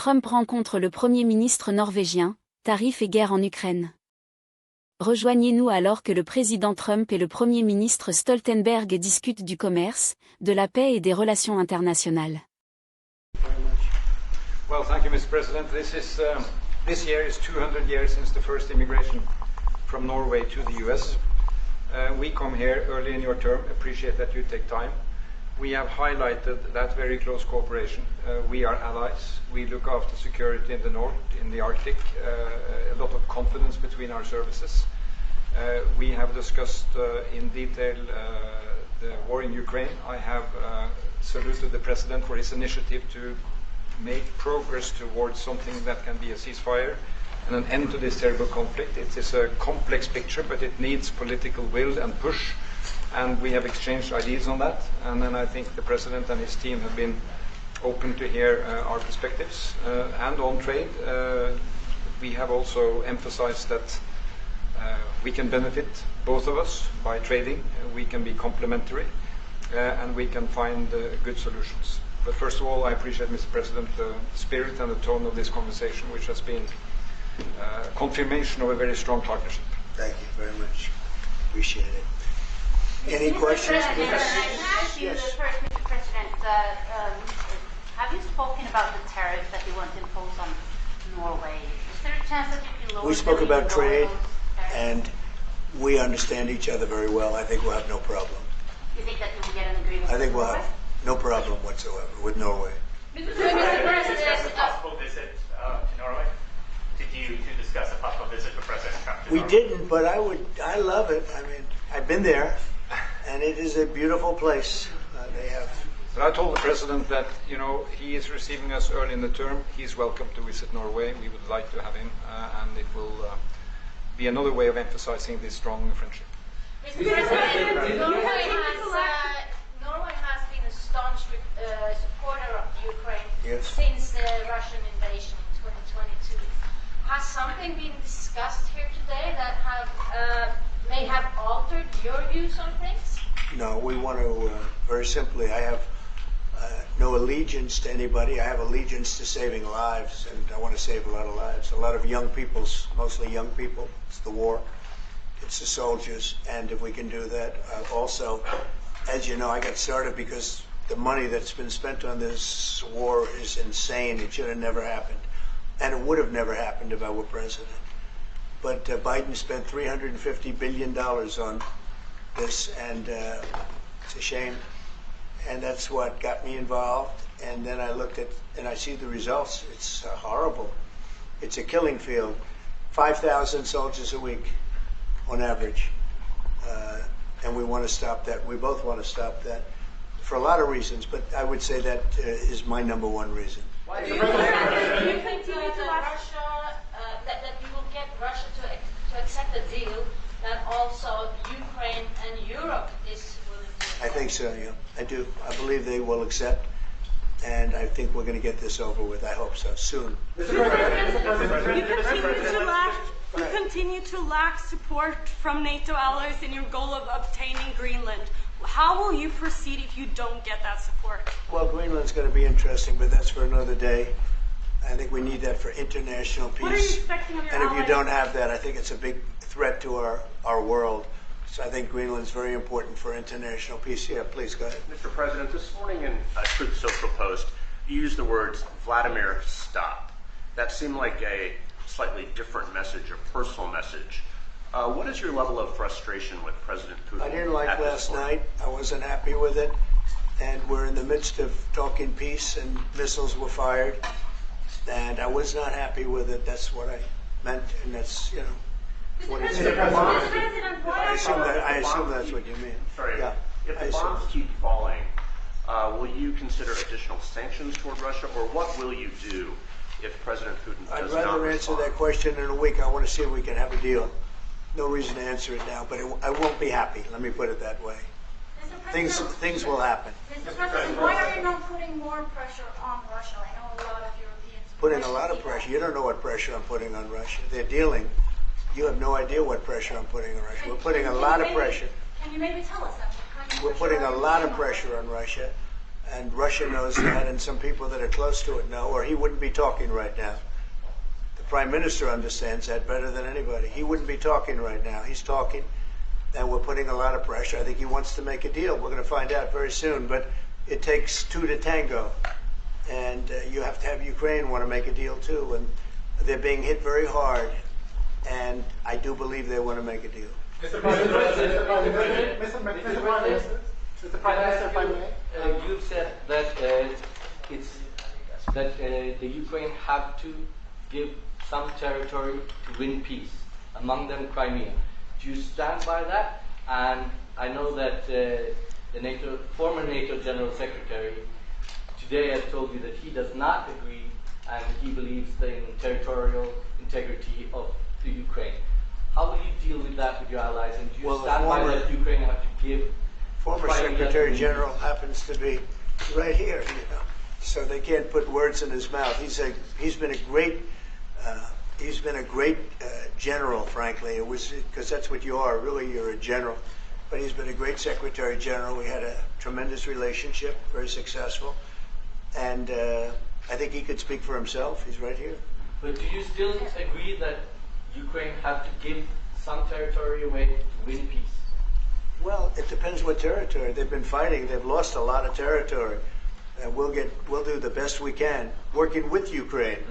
Trump rencontre le Premier ministre norvégien, Tarifs et guerre en Ukraine. Rejoignez-nous alors que le Président Trump et le Premier ministre Stoltenberg discutent du commerce, de la paix et des relations internationales. Well, thank you, Mr. President. This year is 200 years since the first immigration from Norway to the US. We come here early in your term, appreciate that you take time. We have highlighted that very close cooperation. We are allies. We look after security in the north, in the Arctic, a lot of confidence between our services. We have discussed in detail the war in Ukraine. I have saluted the President for his initiative to make progress towards something that can be a ceasefire and an end to this terrible conflict. It is a complex picture, but it needs political will and push, and we have exchanged ideas on that. And then I think the President and his team have been open to hear our perspectives. And on trade, we have also emphasized that we can benefit, both of us, by trading. We can be complementary, and we can find good solutions. But first of all, I appreciate, Mr. President, the spirit and the tone of this conversation, which has been confirmation of a very strong partnership. Thank you very much. Appreciate it. Any questions? Yes. First, Mr. President, have you spoken about the tariffs that you want to impose on Norway? Is there a chance that you can lower? We spoke about trade, and we understand each other very well. I think we'll have no problem. You think that you will get an agreement? I think we'll have no problem whatsoever with Norway. Mr. President, discuss a possible visit to Norway? Did you discuss a possible visit for President Trump to Norway? We didn't, but I love it. I mean, I've been there, and it is a beautiful place. They have. But I told the President that, you know, he is receiving us early in the term. He's welcome to visit Norway. We would like to have him, and it will be another way of emphasizing this strong friendship. Mr. President, Norway has been a staunch supporter of Ukraine since the Russian invasion in 2022. Has something been discussed here today that may have altered your views on things? No, we want to, very simply, I have no allegiance to anybody. I have allegiance to saving lives, and I want to save a lot of lives. A lot of young people, mostly young people. It's the war. It's the soldiers, and if we can do that, also, as you know, I got started because the money that's been spent on this war is insane. It should have never happened, and it would have never happened if I were president. But Biden spent $350 billion on this, and it's a shame, and that's what got me involved. And then I looked at, and I see the results. It's horrible. It's a killing field. 5,000 soldiers a week on average, and we want to stop that. We both want to stop that for a lot of reasons, but I would say that is my number one reason. Do you think that you will get Russia to accept a deal that also Ukraine and Europe is willing to accept? I think so, yeah. I do. I believe they will accept, and I think we're going to get this over with. I hope so, soon. You continue to lack support from NATO allies in your goal of obtaining Greenland. How will you proceed if you don't get that support? Well, Greenland's going to be interesting, but that's for another day. I think we need that for international peace. What are you expecting of your allies? And if you don't have that, I think it's a big threat to our world. So I think Greenland's very important for international peace. Yeah, please, go ahead. Mr. President, this morning in a Truth Social post, you used the words, Vladimir, stop. That seemed like a slightly different message, a personal message. What is your level of frustration with President Putin? I didn't like last night. I wasn't happy with it. And we're in the midst of talking peace, and missiles were fired. And I was not happy with it. That's what I meant, and that's, you know, what it is. I assume that's what you mean. Sorry. Yeah, if the bombs keep falling, will you consider additional sanctions toward Russia, or what will you do if President Putin does not respond? I'd rather answer that question in a week. I want to see if we can have a deal. No reason to answer it now, but I won't be happy. Let me put it that way. Things will happen. Mr. President, why are you not putting more pressure on Russia? I know a lot of Europeans. Putting a lot of pressure. You don't know what pressure I'm putting on Russia. They're dealing. You have no idea what pressure I'm putting on Russia. We're putting a lot of pressure. Can you maybe tell us that? We're putting a lot of pressure on Russia, And Russia knows that, and some people that are close to it know, or he wouldn't be talking right now. The Prime Minister understands that better than anybody. He wouldn't be talking right now. He's talking, and we're putting a lot of pressure. I think he wants to make a deal. We're going to find out very soon, but it takes two to tango. And you have to have Ukraine want to make a deal too, and they're being hit very hard, and I do believe they want to make a deal. Mr. President, Mr. Prime Minister, you said that the Ukraine have to give some territory to win peace, among them Crimea. Do you stand by that? And I know that the former NATO General Secretary today has told you that he does not agree, and he believes in territorial integrity of the Ukraine. How will you deal with that with your allies? And do you stand by that Ukraine have to give? Former Secretary General happens to be right here, so they can't put words in his mouth. He's been a great general, frankly. It was because that's what you are. Really, you're a general. But he's been a great Secretary General. We had a tremendous relationship, very successful, and I think he could speak for himself. He's right here. But do you still agree that Ukraine have to give some territory away to win peace? Well, it depends what territory. They've been fighting. They've lost a lot of territory. And we'll do the best we can. Working with Ukraine,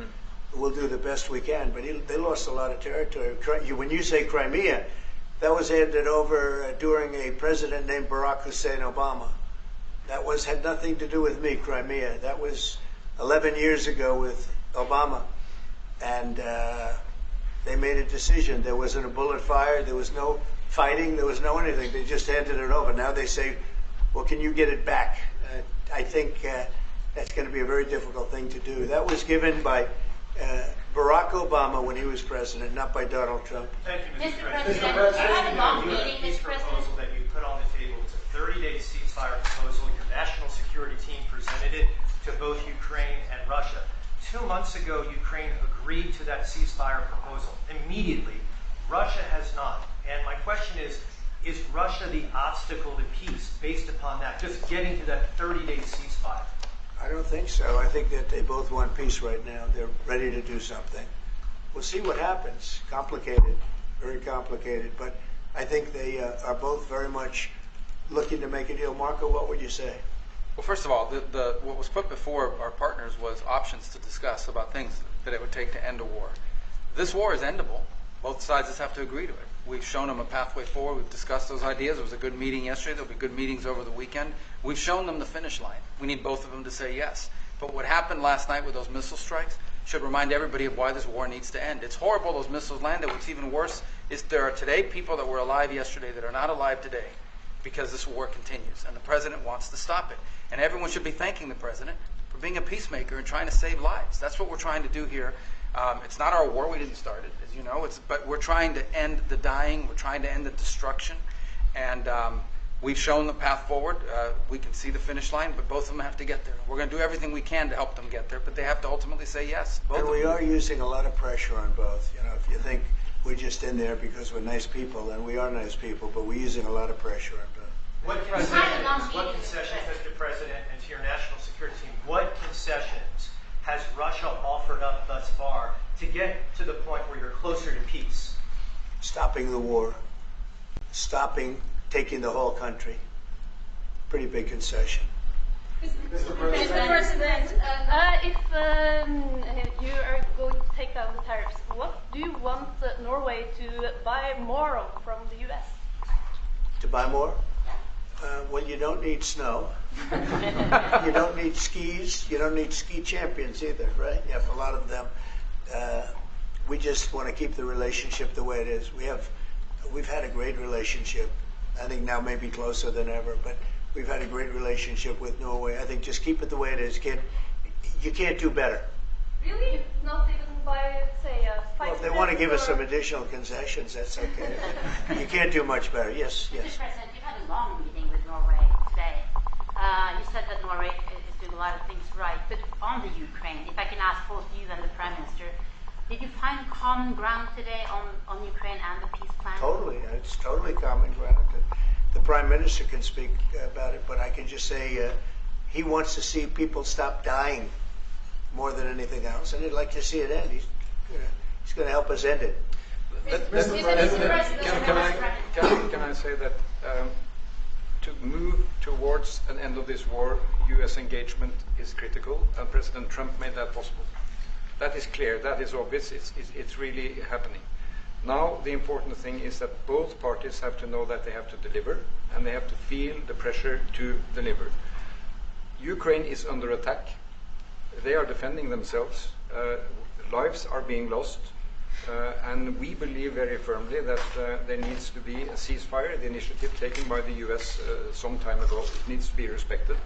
we'll do the best we can. But they lost a lot of territory. When you say Crimea, that was handed over during a president named Barack Hussein Obama. That had nothing to do with me, Crimea. That was 11 years ago with Obama. And they made a decision. There wasn't a bullet fired. There was no fighting. There was no anything. They just handed it over. Now they say, well, can you get it back? I think that's going to be a very difficult thing to do. That was given by Barack Obama when he was president, not by Donald Trump. Thank you, Mr. President. You had a long meeting, Mr. President. Proposal that you put on the table. It's a 30-day ceasefire proposal. Your national security team presented it to both Ukraine and Russia. 2 months ago, Ukraine agreed to that ceasefire proposal immediately. Russia has not. And my question is Russia the obstacle to peace based upon that, just getting to that 30-day ceasefire? I don't think so. I think that they both want peace right now. They're ready to do something. We'll see what happens. Complicated, very complicated. But I think they are both very much looking to make a deal. Marco, what would you say? Well, first of all, what was put before our partners was options to discuss about things that it would take to end a war. This war is endable. Both sides just have to agree to it. We've shown them a pathway forward. We've discussed those ideas. There was a good meeting yesterday. There'll be good meetings over the weekend. We've shown them the finish line. We need both of them to say yes. But what happened last night with those missile strikes should remind everybody of why this war needs to end. It's horrible those missiles landed. What's even worse is there are today people that were alive yesterday that are not alive today because this war continues. And the president wants to stop it. And everyone should be thanking the president for being a peacemaker and trying to save lives. That's what we're trying to do here. It's not our war. We didn't start it, as you know. But we're trying to end the dying. We're trying to end the destruction. And we've shown the path forward. We can see the finish line, but both of them have to get there. We're going to do everything we can to help them get there, but they have to ultimately say yes. And we are using a lot of pressure on both. If you think we're just in there because we're nice people, and we are nice people, but we're using a lot of pressure on both. What concessions, Mr. President, and to your national security team, what concessions has Russia offered up thus far to get to the point where you're closer to peace? Stopping the war. Stopping taking the whole country. Pretty big concession. Mr. President, if you are going to take down the tariffs, what do you want Norway to buy more of from the U.S.? To buy more? Well, you don't need snow. You don't need skis. You don't need ski champions either, right? You have a lot of them. We just want to keep the relationship the way it is. We've had a great relationship. I think now maybe closer than ever, but we've had a great relationship with Norway. I think just keep it the way it is. You can't do better. Really? Not even by, say, a fight? Well, if they want to give us some additional concessions, that's okay. You can't do much better. Yes, yes. Mr. President, you had a long meeting with Norway today. You said that Norway is doing a lot of things right, but on the Ukraine, if I can ask both you and the Prime Minister, did you find common ground today on Ukraine and the peace plan? Totally. It's totally common ground. The Prime Minister can speak about it, but I can just say he wants to see people stop dying more than anything else, and he'd like to see it end. He's going to help us end it. Can I say that to move towards an end of this war, U.S. engagement is critical, and President Trump made that possible. That is clear, that is obvious, it's really happening. Now the important thing is that both parties have to know that they have to deliver, and they have to feel the pressure to deliver. Ukraine is under attack. They are defending themselves. Lives are being lost. And we believe very firmly that there needs to be a ceasefire. The initiative taken by the US some time ago, it needs to be respected.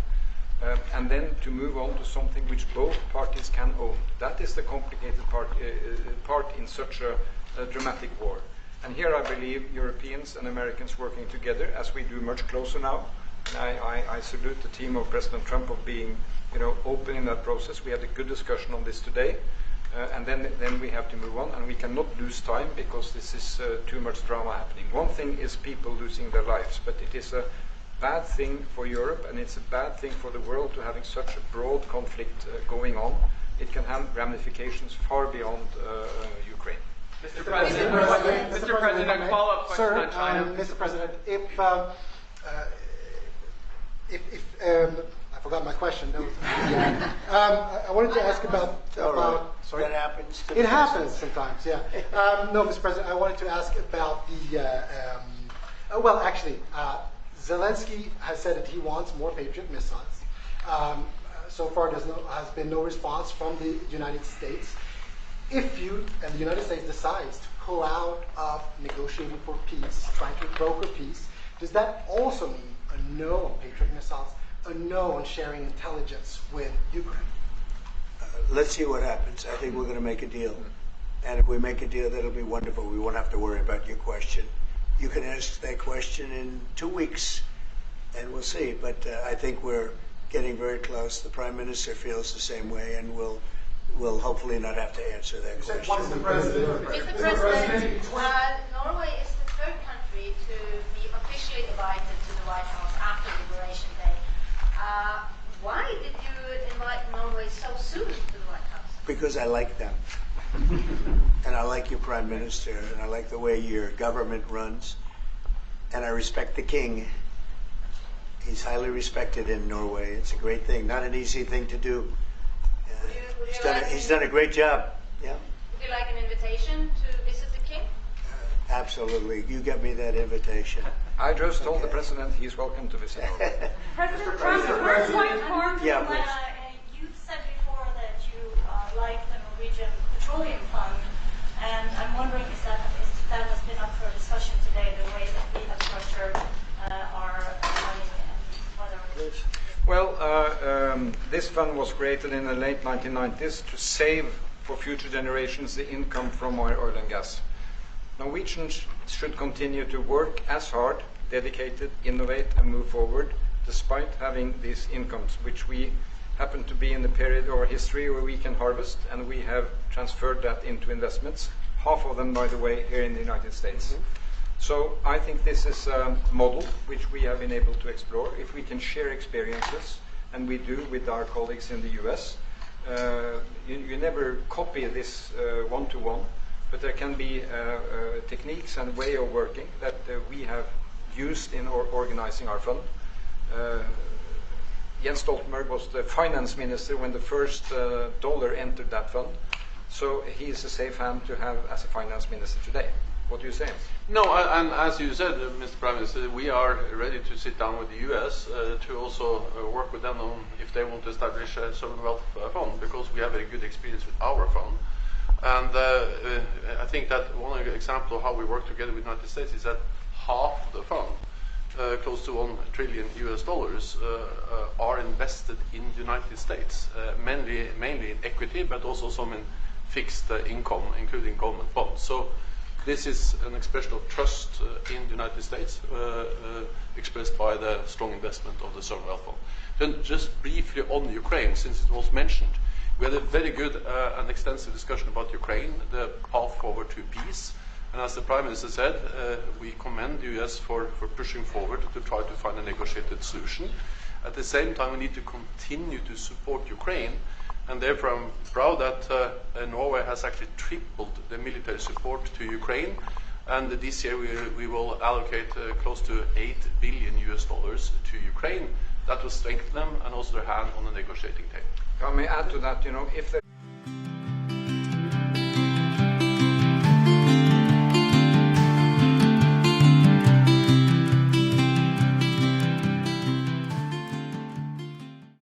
And then to move on to something which both parties can own. That is the complicated part in such a dramatic war. And here I believe Europeans and Americans working together, as we do much closer now. And I salute the team of President Trump of being, open in that process. We had a good discussion on this today. And then we have to move on, and we cannot lose time because this is too much drama happening. One thing is people losing their lives, but it is a bad thing for Europe, and it's a bad thing for the world to having such a broad conflict going on. It can have ramifications far beyond Ukraine. Mr. President, a follow-up question on China. Mr. President, I forgot my question. I wanted to ask about sorry. That happens. It happens sometimes, yeah. No, Mr. President, I wanted to ask about the. Zelensky has said that he wants more Patriot missiles. So far, there has been no response from the United States. If the United States decides to pull out of negotiating for peace, trying to broker peace, does that also mean a no on Patriot missiles? A no on sharing intelligence with Ukraine? Let's see what happens. I think we're going to make a deal. And if we make a deal, that'll be wonderful. We won't have to worry about your question. You can ask that question in 2 weeks, and we'll see. But I think we're getting very close. The Prime Minister feels the same way, and we'll hopefully not have to answer that question. Mr. President, Norway is the third country to be officially invited to the White House after Liberation Day. Why did you invite Norway so soon to the White House? Because I like them. And I like your Prime Minister, and I like the way your government runs. And I respect the King. He's highly respected in Norway. It's a great thing. Not an easy thing to do. He's done a great job. Yeah. Would you like an invitation to visit the King? Absolutely. You get me that invitation. I just told the President he's welcome to visit Norway. President Trump, yeah, please. You said before that you like the Norwegian Petroleum Fund, and I'm wondering if that has been up for discussion today, the way that we have structured our money and whether. Well, this fund was created in the late 1990s to save for future generations the income from oil and gas. Norwegians should continue to work as hard, dedicated, innovate, and move forward, despite having these incomes, which we happen to be in the period of our history where we can harvest, and we have transferred that into investments, half of them, by the way, here in the United States. So I think this is a model which we have been able to explore. If we can share experiences, and we do with our colleagues in the US, you never copy this one-to-one, but there can be techniques and way of working that we have used in organizing our fund. Jens Stoltenberg was the finance minister when the first dollar entered that fund. So he is a safe hand to have as a finance minister today. What do you say? No, and as you said, Mr. Prime Minister, we are ready to sit down with the US to also work with them on if they want to establish a sovereign wealth fund, because we have a good experience with our fund. And I think that one example of how we work together with the United States is that half of the fund, close to $1 trillion US, are invested in the United States, mainly in equity, but also some in fixed income, including government bonds. So this is an expression of trust in the United States, expressed by the strong investment of the sovereign wealth fund. Then just briefly on Ukraine, since it was mentioned, we had a very good and extensive discussion about Ukraine, the path forward to peace. And as the Prime Minister said, we commend the US for pushing forward to try to find a negotiated solution. At the same time, we need to continue to support Ukraine, and therefore I'm proud that Norway has actually tripled the military support to Ukraine, and this year we will allocate close to $8 billion to Ukraine. That will strengthen them and also their hand on the negotiating table. If I may add to that, if